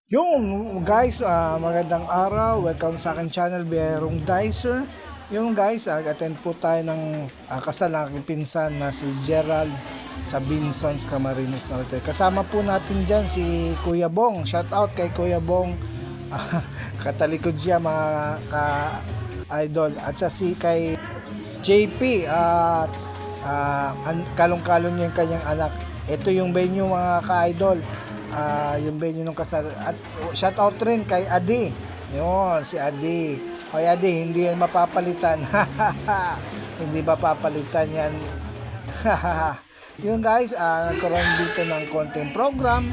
Yung guys, magandang araw. Welcome sa akin channel, Berong Dicer. Yung guys, attend po tayo ng kasal ng aking pinsan na si Gerald sa Binsons Camarines Norte. Kasama po natin dyan si Kuya Bong. Shout out kay Kuya Bong. Katalikod siya mga ka-idol. At sa si kay JP at kalong-kalong niya yung kanyang anak. Ito yung venue mga ka-idol. Yung venue ng kasal. At shout out rin kay Adi. Yun, si Adi. Hoy Adi, hindi yan mapapalitan. Hindi mapapalitan yan. Yung guys, nagkaroon dito ng konting program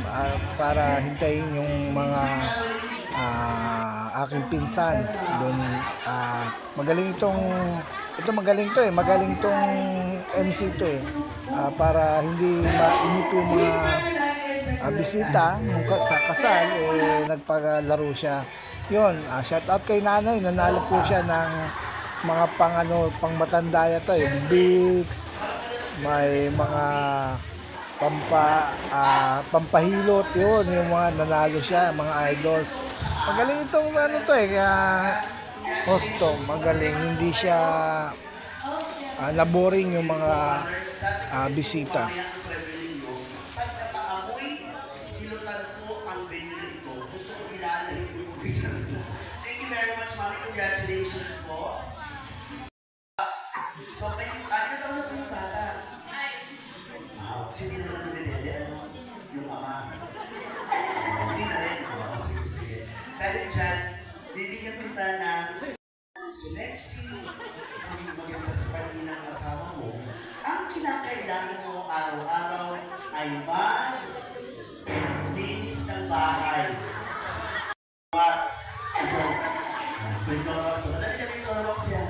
para hintayin yung mga aking pinsan doon. Magaling magaling to eh, magaling tong MC to eh. Para hindi mainip yung mga bisita nung sa kasal nagpagalaro siya. Yun, shout out kay nanay, nanalo po siya ng mga pang matanda to eh, bigs, may mga pampahilot, yun yung mga nanalo siya, mga idols. Magaling itong to eh, kaya hosto, magaling, hindi siya laboring yung mga bisita. Thank you very much, Mami. Congratulations po. So, ilan taon na po yung bata? Kasi hindi naman nabibidende, yung ama. Hindi na rin. Sige, sige. Dahil dyan, bibigyan kita ng si Lexi, maging maganda sa paningin ng asawa mo. Ang kinakailangan mo araw-araw ay linis ng bahay. May Clorox. So, madami kami Clorox yan.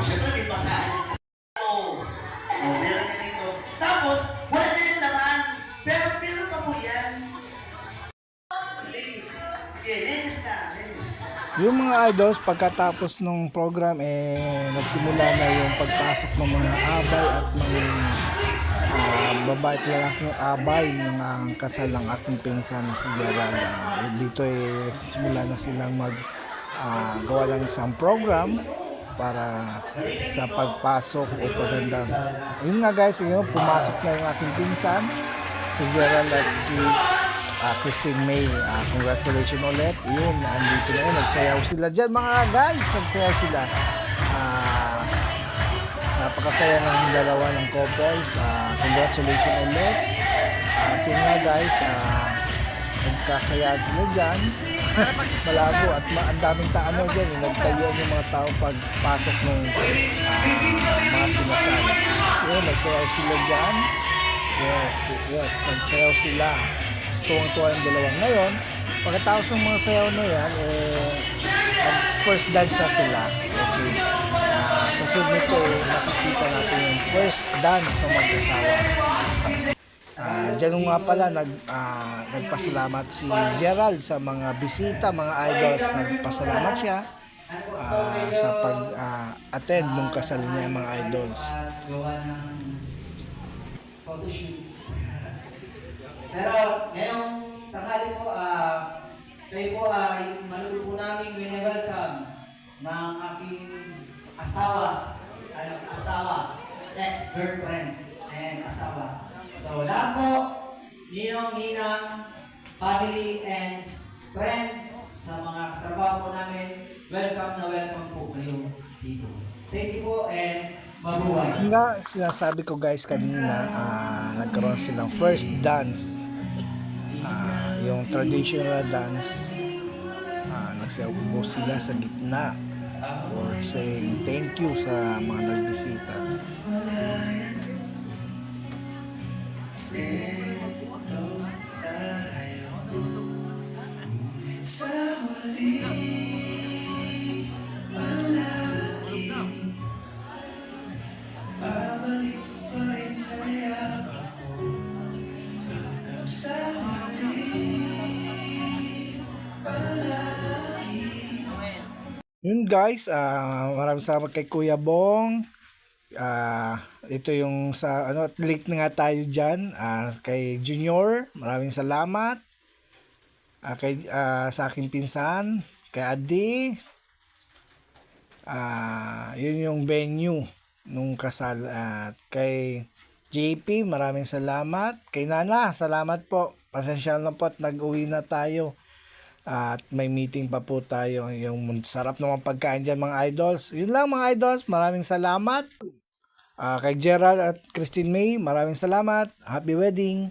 Siyempre may basahan yung meron ka dito. Tapos, wala na yung laman. Pero meron pa po yan. Sige. Okay, linis na. Linis. Yung mga idols pagkatapos ng program nagsimula na yung pagpasok ng mga abay at mga babae at lalaking abay ng kasal ng aking pinsan na si Gerald. Dito sisimula na silang gawa ng isang program para sa pagpasok o paganda. Yun nga guys, pumasok na yung aking pinsan si Gerald at si Christine May. Congratulations ulit. Yun, andito na yun. Nagsayaw sila dyan mga guys. Nagsayaw sila. Napakasaya ng dalawa ng couples. Congratulations ulit. Yun nga guys, nagkasayaan sila dyan. Malabo at ang daming taano dyan. Nagtayuan yung mga tao pagpasok ng mga pinasal. Yun, nagsayaw sila dyan. Yes, nagsayaw sila. Tuwang-tuwa yung dalawa. Ngayon, pagkatapos ng mga sayaw na yan, first dance na sila. Okay. Sa sunod nito, nakikita natin yung first dance ng mag-asawa. Diyan nga pala, nagpasalamat si Gerald sa mga bisita, mga idols. Nagpasalamat siya sa pag-attend ng kasal niya mga idols. Pero ngayong tanghali po, kayo po ay malulog po namin wini-welcome ng aking asawa, ex-girlfriend and asawa. So lahat po, ninong, ninang, family and friends sa mga katrabaho po namin, welcome po kayo dito. Thank you po and mabuhay. Nga sinasabi ko guys kanina, nagkaroon silang first dance, yung traditional dance. Nagsayaw po sila sa gitna or saying thank you sa mga nagbisita. Yun guys, maraming salamat kay Kuya Bong. Ito yung sa late na nga tayo diyan, kay Junior, maraming salamat. Sa aking pinsan, kay Adi, yun yung venue nung kasal. At kay JP, maraming salamat. Kay Nana, salamat po. Pasensya na po at nag-uwi na tayo. At may meeting pa po tayo. Yung sarap naman pagkain dyan mga idols. Yun lang mga idols, maraming salamat. Kay Gerald at Christine May, maraming salamat. Happy wedding!